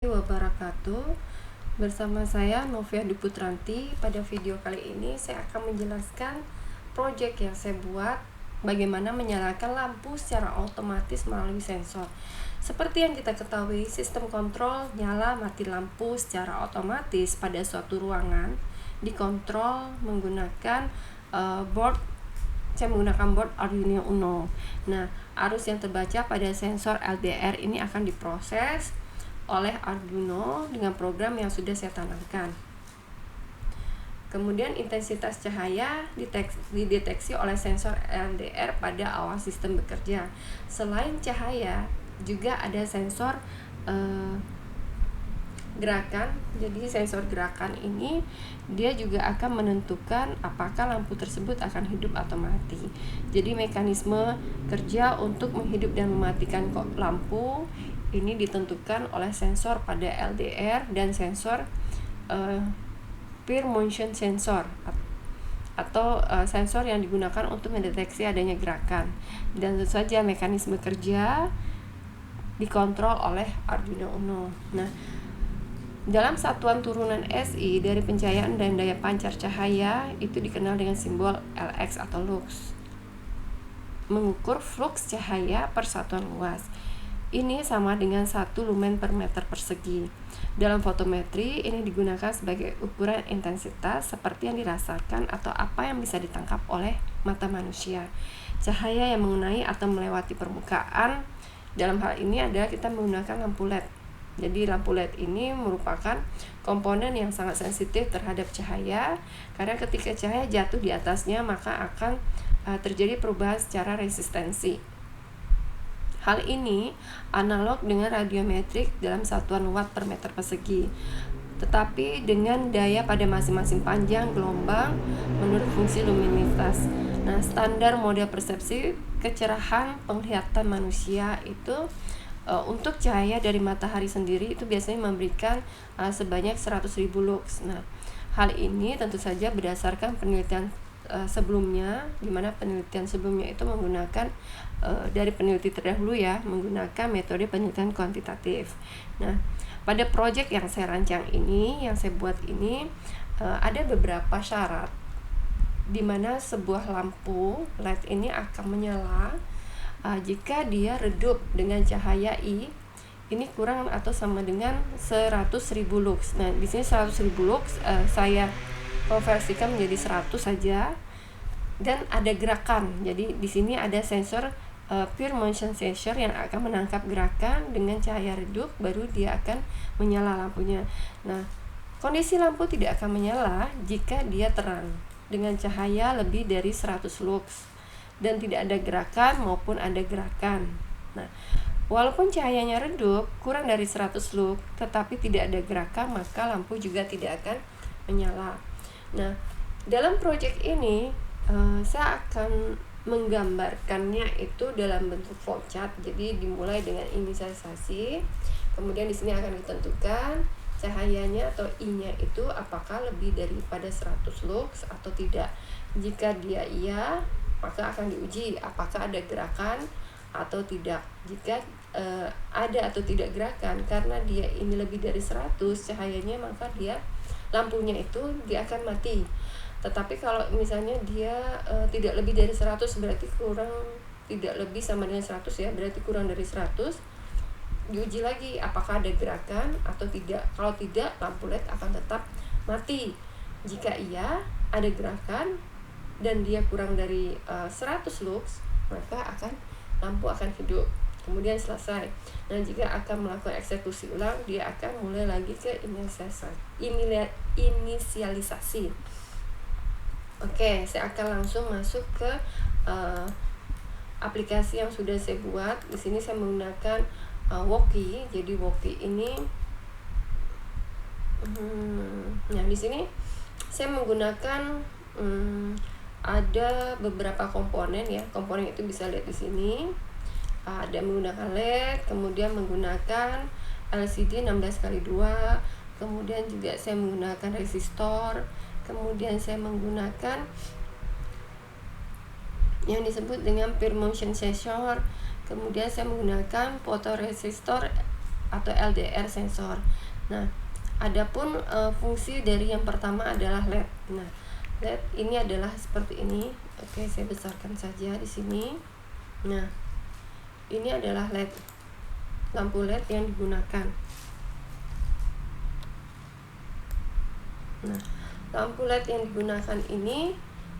Wabarakatuh. Bersama saya Novia Duputranti. Pada video kali ini saya akan menjelaskan proyek yang saya buat bagaimana menyalakan lampu secara otomatis melalui sensor. Seperti yang kita ketahui, sistem kontrol nyala mati lampu secara otomatis pada suatu ruangan dikontrol menggunakan board. Saya menggunakan board Arduino Uno. Nah, arus yang terbaca pada sensor LDR ini akan diproses oleh Arduino dengan program yang sudah saya tanamkan. Kemudian intensitas cahaya dideteksi oleh sensor LDR pada awal sistem bekerja. Selain cahaya, juga ada sensor gerakan. Jadi sensor gerakan ini dia juga akan menentukan apakah lampu tersebut akan hidup atau mati. Jadi mekanisme kerja untuk menghidup dan mematikan lampu ini ditentukan oleh sensor pada LDR dan sensor peer motion sensor atau sensor yang digunakan untuk mendeteksi adanya gerakan. Dan tentu saja mekanisme kerja dikontrol oleh Arduino Uno. Nah, dalam satuan turunan SI dari pencahayaan dan daya pancar cahaya itu dikenal dengan simbol Lx atau lux. Mengukur fluks cahaya per satuan luas. Ini sama dengan 1 lumen per meter persegi. Dalam fotometri ini digunakan sebagai ukuran intensitas seperti yang dirasakan atau apa yang bisa ditangkap oleh mata manusia. Cahaya yang mengenai atau melewati permukaan, dalam hal ini adalah kita menggunakan lampu LED. Jadi lampu LED ini merupakan komponen yang sangat sensitif terhadap cahaya, karena ketika cahaya jatuh di atasnya maka akan terjadi perubahan secara resistensi. Hal ini analog dengan radiometrik dalam satuan watt per meter persegi, tetapi dengan daya pada masing-masing panjang gelombang menurut fungsi luminitas. Nah, standar model persepsi kecerahan penglihatan manusia itu untuk cahaya dari matahari sendiri itu biasanya memberikan sebanyak 100.000 lux. Nah, hal ini tentu saja berdasarkan penelitian sebelumnya, di mana penelitian sebelumnya itu menggunakan dari peneliti terdahulu ya, menggunakan metode penelitian kuantitatif. Nah, pada proyek yang saya rancang ini, yang saya buat ini, ada beberapa syarat di mana sebuah lampu LED ini akan menyala jika dia redup dengan cahaya I ini kurang atau sama dengan 100.000 lux. Nah, di sini 100.000 lux saya konversikan menjadi 100 saja, dan ada gerakan. Jadi di sini ada sensor peer motion sensor yang akan menangkap gerakan dengan cahaya redup, baru dia akan menyala lampunya. Nah, kondisi lampu tidak akan menyala jika dia terang dengan cahaya lebih dari 100 lux dan tidak ada gerakan maupun ada gerakan. Nah, walaupun cahayanya redup kurang dari 100 lux tetapi tidak ada gerakan, maka lampu juga tidak akan menyala. Nah, dalam proyek ini saya akan menggambarkannya itu dalam bentuk flowchart. Jadi dimulai dengan inisialisasi, kemudian di sini akan ditentukan cahayanya atau I-nya itu apakah lebih daripada 100 lux atau tidak. Jika dia iya, maka akan diuji apakah ada gerakan atau tidak. Jika ada atau tidak gerakan, karena dia ini lebih dari 100 cahayanya, maka dia lampunya itu dia akan mati. Tetapi kalau misalnya dia tidak lebih dari 100, berarti kurang, tidak lebih sama dengan 100 ya, berarti kurang dari 100, diuji lagi apakah ada gerakan atau tidak. Kalau tidak, lampu LED akan tetap mati. Jika iya, ada gerakan dan dia kurang dari 100 lux, maka lampu akan hidup. Kemudian selesai. Nah, jika akan melakukan eksekusi ulang, dia akan mulai lagi ke inisialisasi. Oke, saya akan langsung masuk ke aplikasi yang sudah saya buat. Di sini saya menggunakan Woki. Jadi Woki ini nah, di sini saya menggunakan ada beberapa komponen ya. Komponen itu bisa lihat di sini. Ada menggunakan LED, kemudian menggunakan LCD 16x2, kemudian juga saya menggunakan resistor, kemudian saya menggunakan yang disebut dengan peer motion sensor, kemudian saya menggunakan fotoresistor atau LDR sensor. Nah, adapun fungsi dari yang pertama adalah LED. Nah, LED ini adalah seperti ini. Oke, saya besarkan saja di sini. Nah, ini adalah LED, lampu LED yang digunakan. Nah, lampu LED yang digunakan ini,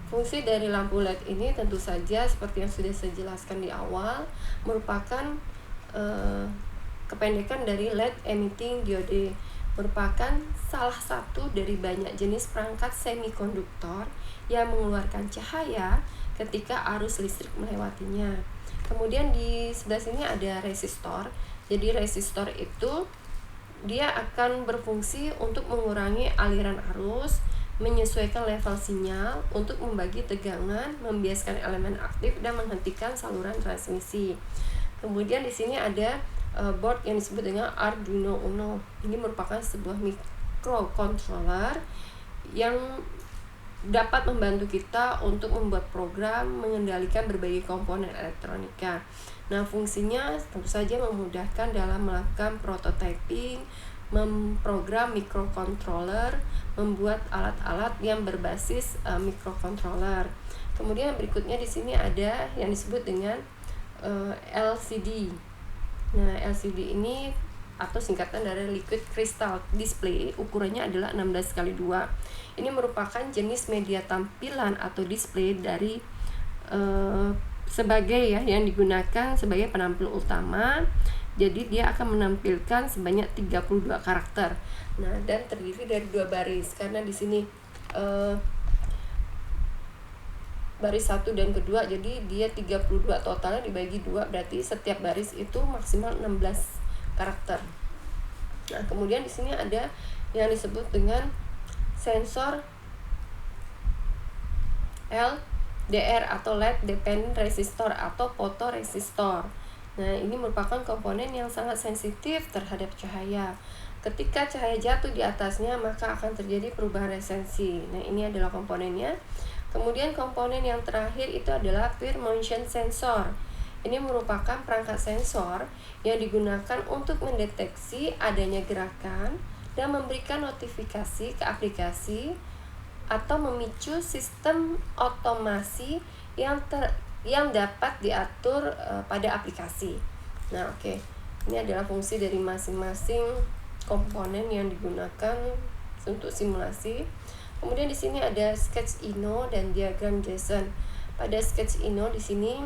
fungsi dari lampu LED ini tentu saja seperti yang sudah saya jelaskan di awal, merupakan kependekan dari LED emitting diode, merupakan salah satu dari banyak jenis perangkat semikonduktor yang mengeluarkan cahaya ketika arus listrik melewatinya. Kemudian di sebelah sini ada resistor. Jadi resistor itu dia akan berfungsi untuk mengurangi aliran arus, menyesuaikan level sinyal, untuk membagi tegangan, membiaskan elemen aktif, dan menghentikan saluran transmisi. Kemudian di sini ada board yang disebut dengan Arduino Uno. Ini merupakan sebuah microcontroller yang dapat membantu kita untuk membuat program mengendalikan berbagai komponen elektronika. Nah, fungsinya tentu saja memudahkan dalam melakukan prototyping, memprogram microcontroller, membuat alat-alat yang berbasis microcontroller. Kemudian berikutnya di sini ada yang disebut dengan LCD. Nah, LCD ini atau singkatan dari Liquid Crystal Display, ukurannya adalah 16x2. Ini merupakan jenis media tampilan atau display dari sebagai yang digunakan sebagai penampil utama. Jadi dia akan menampilkan sebanyak 32 karakter. Nah, dan terdiri dari 2 baris, karena di sini baris 1 dan kedua, jadi dia 32 totalnya dibagi 2, berarti setiap baris itu maksimal 16 karakter. Nah, kemudian di sini ada yang disebut dengan sensor LDR atau LED dependent resistor atau photoresistor. Nah, ini merupakan komponen yang sangat sensitif terhadap cahaya. Ketika cahaya jatuh di atasnya, maka akan terjadi perubahan resensi. Nah, ini adalah komponennya. Kemudian komponen yang terakhir itu adalah peer motion sensor. Ini merupakan perangkat sensor yang digunakan untuk mendeteksi adanya gerakan dan memberikan notifikasi ke aplikasi atau memicu sistem otomasi yang dapat diatur pada aplikasi. Nah, oke. Ini adalah fungsi dari masing-masing komponen yang digunakan untuk simulasi. Kemudian di sini ada sketch Ino dan diagram JSON. Pada sketch Ino di sini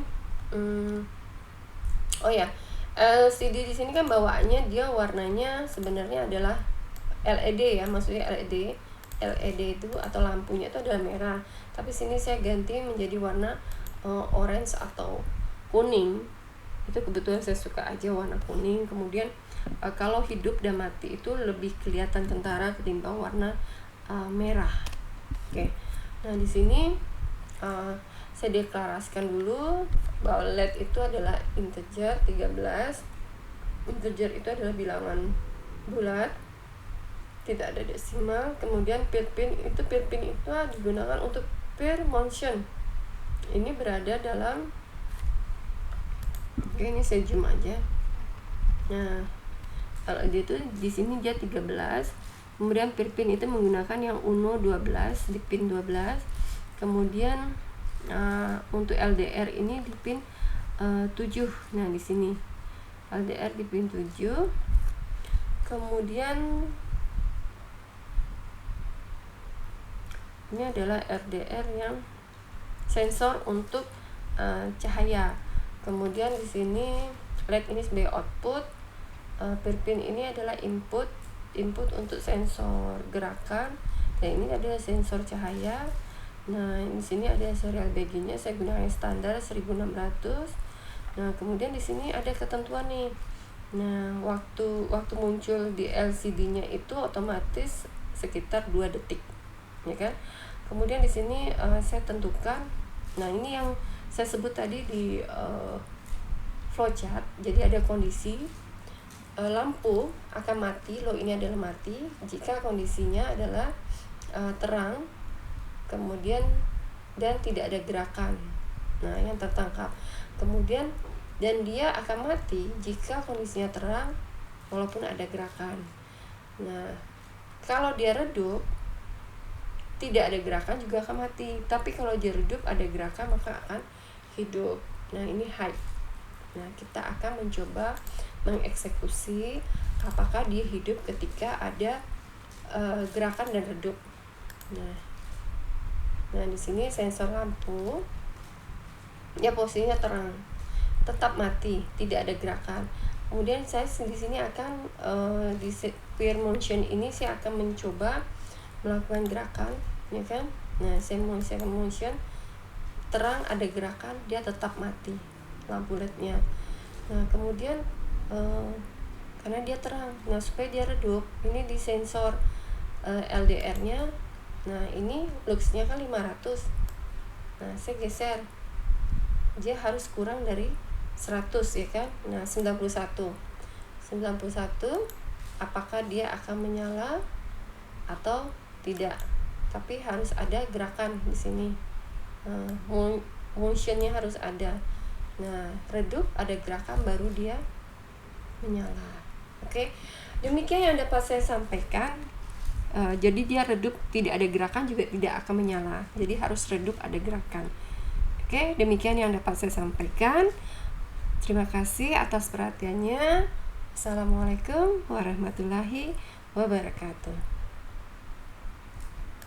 LCD di sini kan bawaannya dia warnanya sebenarnya adalah LED ya, maksudnya LED itu atau lampunya itu adalah merah. Tapi sini saya ganti menjadi warna orange atau kuning. Itu kebetulan saya suka aja warna kuning. Kemudian kalau hidup dan mati itu lebih kelihatan kentara ketimbang warna merah. Oke. Nah, di sini saya deklarasikan dulu bahwa LED itu adalah integer 13. Integer itu adalah bilangan bulat, tidak ada desimal. Kemudian peer pin itu digunakan untuk peer motion. Ini berada dalam, oke, ini saya zoom aja. Nah, kalau dia itu di sini dia 13. Kemudian peer pin itu menggunakan yang Uno 12 di pin 12. Kemudian untuk LDR ini di pin 7. Nah, di sini LDR di pin 7. Kemudian ini adalah RDR yang sensor untuk cahaya. Kemudian di sini LED ini sebagai output. Per pin ini adalah input untuk sensor gerakan. Dan ini adalah sensor cahaya. Nah, di sini ada serial bagiannya, saya gunakan standar 1600. Nah, kemudian di sini ada ketentuan nih. Nah, waktu muncul di LCD-nya itu otomatis sekitar 2 detik, ya kan? Kemudian di sini saya tentukan. Nah, ini yang saya sebut tadi di flowchart. Jadi ada kondisi lampu akan mati, ini adalah mati jika kondisinya adalah terang, kemudian dan tidak ada gerakan. Nah, yang tertangkap. Kemudian dan dia akan mati jika kondisinya terang, walaupun ada gerakan. Nah, kalau dia redup, tidak ada gerakan juga akan mati. Tapi kalau dia redup ada gerakan maka akan hidup. Nah, ini hide. Nah, kita akan mencoba mengeksekusi apakah dia hidup ketika ada gerakan dan redup. Nah, di sini sensor lampu ya posisinya terang, tetap mati, tidak ada gerakan. Kemudian saya di sini akan di peer motion ini saya akan mencoba melakukan gerakan, ya kan? Nah, saya motion terang, ada gerakan, dia tetap mati lampu LED-nya. Nah, kemudian karena dia terang, nah supaya dia redup, ini di sensor LDR-nya. Nah, ini luxnya kan 500. Nah, saya geser, dia harus kurang dari 100, ya kan? Nah, 91, apakah dia akan menyala atau tidak? Tapi harus ada gerakan di sini. Motionnya harus ada. Nah, redup ada gerakan baru dia menyala. Oke, demikian yang dapat saya sampaikan. Jadi dia redup tidak ada gerakan juga tidak akan menyala. Jadi harus redup ada gerakan. Oke, demikian yang dapat saya sampaikan. Terima kasih atas perhatiannya. Assalamualaikum warahmatullahi wabarakatuh.